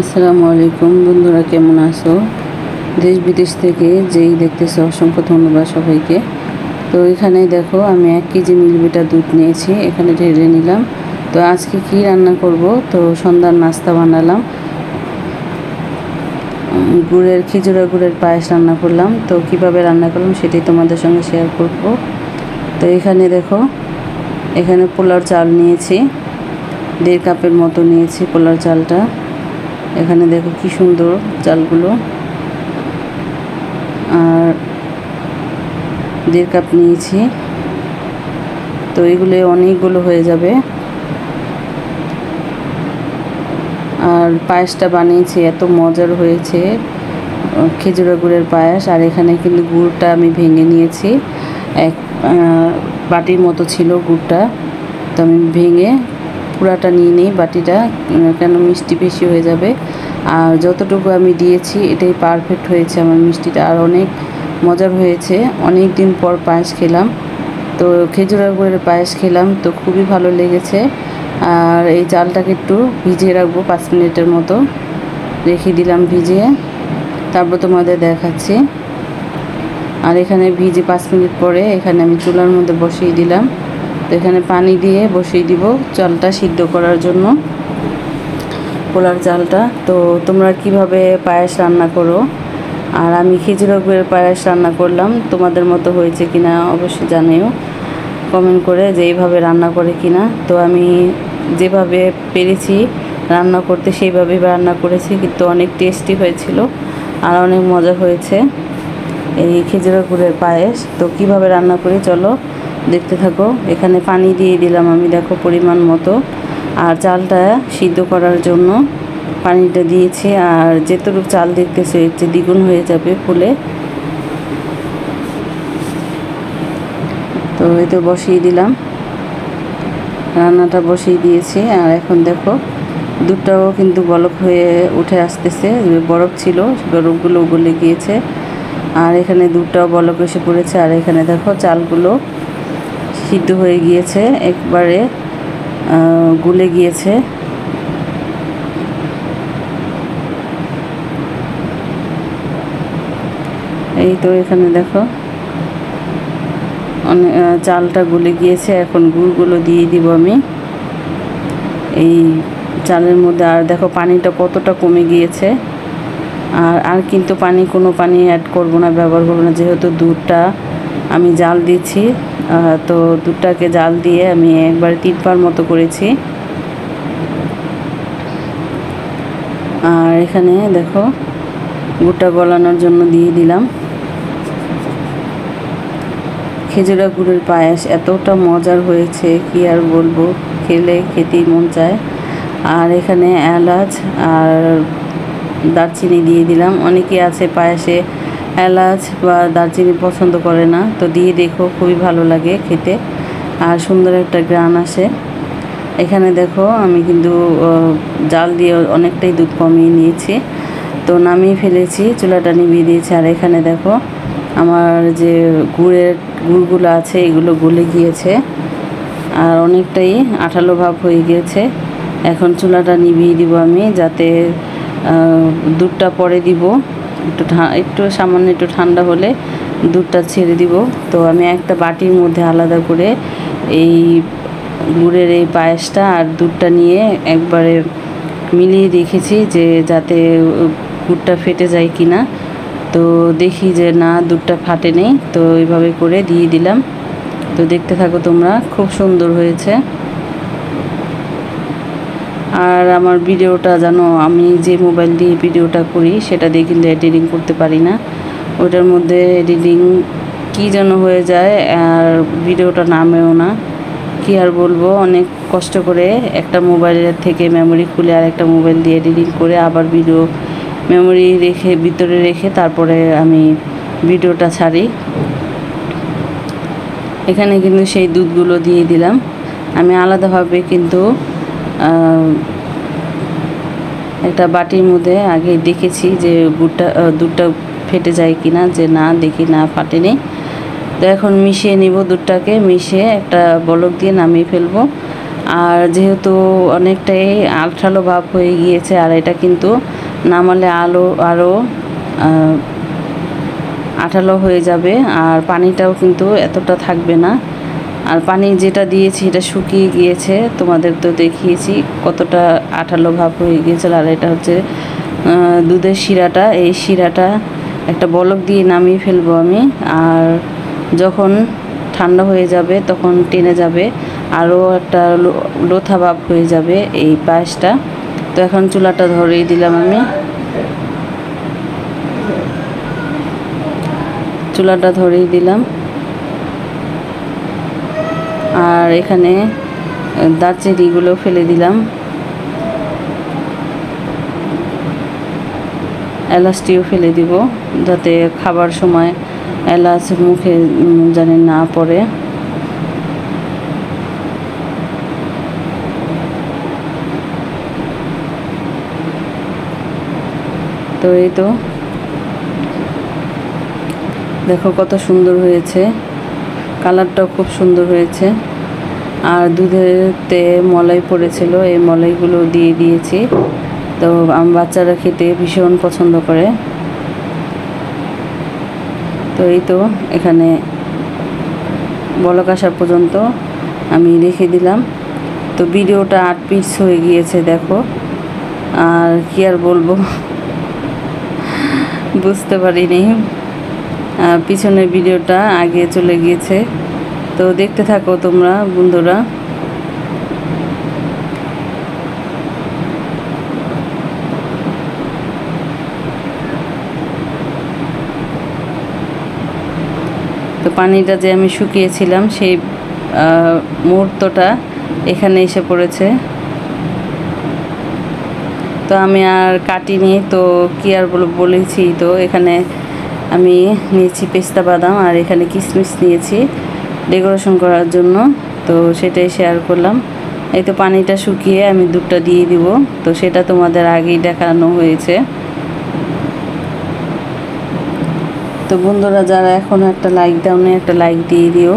আসসালামু আলাইকুম বন্ধুরা, কেমন আছো? দেশ বিদেশ থেকে যেই দেখতেছো অসংখ্য ধন্যবাদ সবাইকে। তো এখানে দেখো আমি 1 কেজি মিল্কভিটা দুধ নিয়েছি, এখানে ঢেলে নিলাম। তো আজকে কি রান্না করব? তো সন্ধ্যার নাস্তা বানালাম, খেজুরা গুড়ের পায়েস রান্না করলাম। তো কিভাবে রান্না করলাম সেটাই তোমাদের সঙ্গে শেয়ার করব। তো এখানে দেখো, এখানে পোলার চাল নিয়েছি, 1.5 কাপের মতো নিয়েছি পোলার চালটা। এখানে দেখো কি সুন্দর চালগুলো। আর 1.5 কাপ নিয়েছি, তো এগুলো অনেকগুলো হয়ে যাবে। আর পায়েসটা বানিয়েছি, এত মজার হয়েছে, খেজুরা গুড়ের পায়েস। আর এখানে কিন্তু গুড়টা আমি ভেঙে নিয়েছি, এক বাটির মতো ছিল গুড়টা, তো আমি ভেঙে পুরাটা নিয়ে নিই বাটিটা, কেন মিষ্টি বেশি হয়ে যাবে। আর যতটুকু আমি দিয়েছি এটাই পারফেক্ট হয়েছে আমার মিষ্টিটা, আর অনেক মজার হয়েছে। অনেক দিন পর পায়েস খেলাম, তো খেজুরা গুড়ের পায়েস খেলাম, তো খুবই ভালো লেগেছে। আর এই চালটাকে একটু ভিজিয়ে রাখবো 5 মিনিটের মতো, রেখে দিলাম ভিজিয়ে, তারপর তোমাদের দেখাচ্ছি। আর এখানে ভিজে 5 মিনিট পরে এখানে আমি চুলার মধ্যে বসিয়ে দিলাম। তো এখানে পানি দিয়ে বসিয়ে দিব চালটা সিদ্ধ করার জন্য, পোলার চালটা। তো তোমরা কিভাবে পায়েস রান্না করো? আর আমি খেজুরা গুড়ের পায়েস রান্না করলাম, তোমাদের মতো হয়েছে কিনা অবশ্যই জানিও কমেন্ট করে, যে এইভাবে রান্না করে কিনা। তো আমি যেভাবে পেরেছি রান্না করতে সেইভাবেই রান্না করেছি, কিন্তু অনেক টেস্টি হয়েছিল আর অনেক মজা হয়েছে এই খেজুরা গুড়ের পায়েস। তো কিভাবে রান্না করি চলো দেখতে থাকো। এখানে পানি দিয়ে দিলাম আমি, দেখো পরিমাণ মতো। আর চালটা সিদ্ধ করার জন্য পানিটা দিয়েছি, আর যেটুকু চাল দেখতেছে এর চেয়ে দ্বিগুণ হয়ে যাবে ফুলে। তো এই তো বসিয়ে দিলাম, রান্নাটা বসিয়ে দিয়েছি। আর এখন দেখো দুধটাও কিন্তু বলক হয়ে উঠে আসতেছে, বরফ ছিল বরফগুলো গলে গিয়েছে। আর এখানে দুধটাও বলক এসে পড়েছে। আর এখানে দেখো চালগুলো সিদ্ধ হয়ে গিয়েছে, একবারে গুলে গিয়েছে। এই তো এখানে দেখো চালটা গুলে গিয়েছে। এখন গুড়গুলো দিয়ে দিব আমি এই চালের মধ্যে। আর দেখো পানিটা কতটা কমে গিয়েছে। আর কিন্তু কোনো পানি অ্যাড করব না, ব্যবহার করব না, যেহেতু দুধটা আমি জাল দিচ্ছি। তো দুধটাকে জাল দিয়ে আমি একবার 3 বার মতো করেছি। আর এখানে দেখো গুড়টা গলানোর জন্য দিয়ে দিলাম। খেজুরা গুড়ের পায়েস এতটা মজার হয়েছে কি আর বলবো, খেতেই মন চায়। আর এখানে এলাচ আর দারচিনি দিয়ে দিলাম। অনেকে আছে পায়েসে এলাচ বা দারচিনি পছন্দ করে না, তো দিয়ে দেখো খুবই ভালো লাগে খেতে, আর সুন্দর একটা ঘ্রাণ আসে। এখানে দেখো আমি কিন্তু জাল দিয়ে অনেকটাই দুধ কমিয়ে নিয়েছি, তো নামিয়ে ফেলেছি, চুলাটা নিভিয়ে দিয়েছি। আর এখানে দেখো আমার যে গুড়গুলো আছে এগুলো গলে গিয়েছে, আর অনেকটাই আঠালো ভাব হয়ে গিয়েছে। এখন চুলাটা নিভিয়ে দিব আমি, যাতে দুধটা পরে দিব, একটু সামান্য একটু ঠান্ডা হলে দুধটা ছেড়ে দিব। তো আমি একটা বাটির মধ্যে আলাদা করে এই গুড়ের এই পায়েসটা আর দুধটা নিয়ে একবারে মিলিয়ে রেখেছি, যে যাতে গুড়টা ফেটে যায় কি না। তো দেখি যে না, দুধটা ফাটে নেই, তো এইভাবে করে দিয়ে দিলাম। তো দেখতে থাকো তোমরা, খুব সুন্দর হয়েছে। আর আমার ভিডিওটা জানো, আমি যে মোবাইল দিয়ে ভিডিওটা করি সেটা দিয়ে কিন্তু এডিটিং করতে পারি না, ওটার মধ্যে এডিটিং কী যেন হয়ে যায়, আর ভিডিওটা নামেও না। কী আর বলবো, অনেক কষ্ট করে একটা মোবাইলের থেকে মেমোরি খুলে আর একটা মোবাইল দিয়ে এডিটিং করে আবার ভিডিও মেমোরি ভিতরে রেখে তারপরে আমি ভিডিওটা ছাড়ি। এখানে কিন্তু সেই দুধগুলো দিয়ে দিলাম। আমি আলাদাভাবে কিন্তু একটা বাটির মধ্যে আগে দেখেছি যে দুধটা ফেটে যায় কি না, যে না, দেখি না ফাটেনি। তো এখন মিশিয়ে নিব দুধটাকে, মিশিয়ে একটা বলক দিয়ে নামিয়ে ফেলবো। আর যেহেতু অনেকটাই আঠালো ভাব হয়ে গিয়েছে, আর এটা কিন্তু নামালে আরও আঠালো হয়ে যাবে, আর পানিটাও কিন্তু এতটা থাকবে না। আর পানি যেটা দিয়েছি এটা শুকিয়ে গিয়েছে, তোমাদের তো দেখিয়েছি কতটা আঠালো ভাব হয়ে গিয়েছিল। আর এটা হচ্ছে দুধের শিরাটা, এই শিরাটা একটা বলক দিয়ে নামিয়ে ফেলবো আমি। আর যখন ঠান্ডা হয়ে যাবে তখন টেনে যাবে, আরও একটা লোথা ভাব হয়ে যাবে এই পায়েসটা। তো এখন চুলাটা ধরেই দিলাম আমি, চুলাটা ধরেই দিলাম। আর এখানে দারচিনিগুলো ফেলে দিলাম, এলাচটিও ফেলে দিব, যাতে খাবার সময় এলাচ মুখে জানি না পড়ে। তো এই তো দেখো কত সুন্দর হয়েছে, কালারটাও খুব সুন্দর হয়েছে। আর দুধেতে মলাই পড়েছিল, এই মলাইগুলো দিয়ে দিয়েছি। তো বাচ্চারা খেতে ভীষণ পছন্দ করে। তো এই তো এখানে বলক আসা পর্যন্ত আমি রেখে দিলাম। তো ভিডিওটা 8 পিস হয়ে গিয়েছে দেখো, আর কি আর বলবো বুঝতে পারিনি, পিছনের ভিডিওটা আগে চলে গিয়েছে। তো দেখতে থাকো তোমরা বন্ধুরা। তো পানিটা যে আমি শুকিয়েছিলাম সেই মুহূর্তটা এখানে এসে পড়েছে। তো আমি আর কাটিনি, তো কি আর বলেছি। তো এখানে আমি নিয়েছি পেস্তা বাদাম, আর এখানে কিশমিশ নিয়েছি ডেকোরেশন করার জন্য। তো সেটাই শেয়ার করলাম। এই তো পানিটা শুকিয়ে আমি দুধটা দিয়ে দিব, তো সেটা তোমাদের আগেই দেখানো হয়েছে। তো বন্ধুরা যারা এখনও একটা লাইক দাও না, একটা লাইক দিয়ে দিও।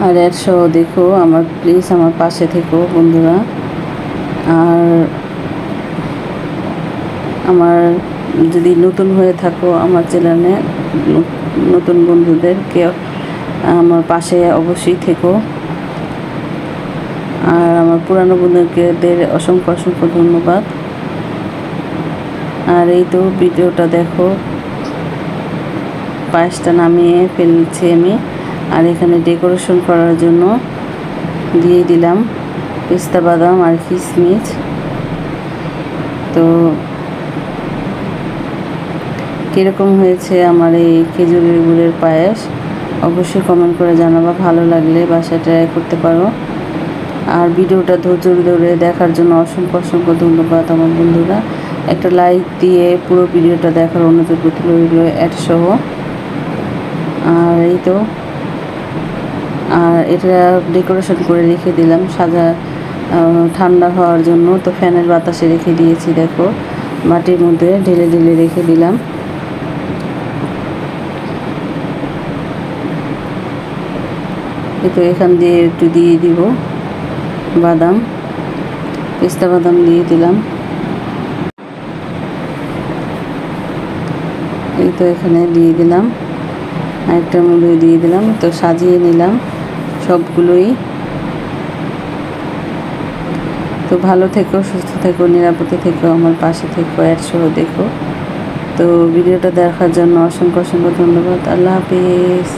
আর এর সহ দেখো আমার, প্লিজ আমার পাশে থেকো বন্ধুরা। আর আমার যদি নতুন হয়ে থাকো আমার চ্যানেলে, নতুন বন্ধুদেরকে আমার পাশে অবশ্যই থেকো। আর আমার পুরানো বন্ধুদের অসংখ্য অসংখ্য ধন্যবাদ। আর এই তো ভিডিওটা দেখো, পায়েসটা নামিয়ে ফেলছি আমি। আর এখানে ডেকোরেশন করার জন্য দিয়ে দিলাম পেস্তা বাদাম আর কিশমিশ। তো কীরকম হয়েছে আমার এই খেজুরের গুড়ের পায়েস অবশ্যই কমেন্ট করে জানাবা। ভালো লাগলে বাসায় ট্রাই করতে পারো। আর ভিডিওটা ধৈর্য ধরে দেখার জন্য অসংখ্য অসংখ্য ধন্যবাদ আমার বন্ধুরা। একটা লাইক দিয়ে পুরো ভিডিওটা দেখার অনুরোধ রইল অ্যাড সহ। আর এই তো, আর এটা ডেকোরেশন করে রেখে দিলাম ঠান্ডা হওয়ার জন্য। তো ফ্যানের বাতাসে রেখে দিয়েছি দেখো, বাটির মধ্যে ঢেলে ঢেলে রেখে দিলাম। এই তো এখান দিয়ে একটু দিয়ে দিব বাদাম, পেস্তা বাদাম দিয়ে দিলাম। এই তো এখানে দিয়ে দিলাম, আরেকটার মধ্যে দিয়ে দিলাম। তো সাজিয়ে নিলাম সবগুলোই। তো ভালো থেকো, সুস্থ থেকো, নিরাপদে থেকো, আমার পাশে থেকো, অ্যাড সহ দেখো। তো ভিডিওটা দেখার জন্য অসংখ্য অসংখ্য ধন্যবাদ। আল্লাহ হাফিজ।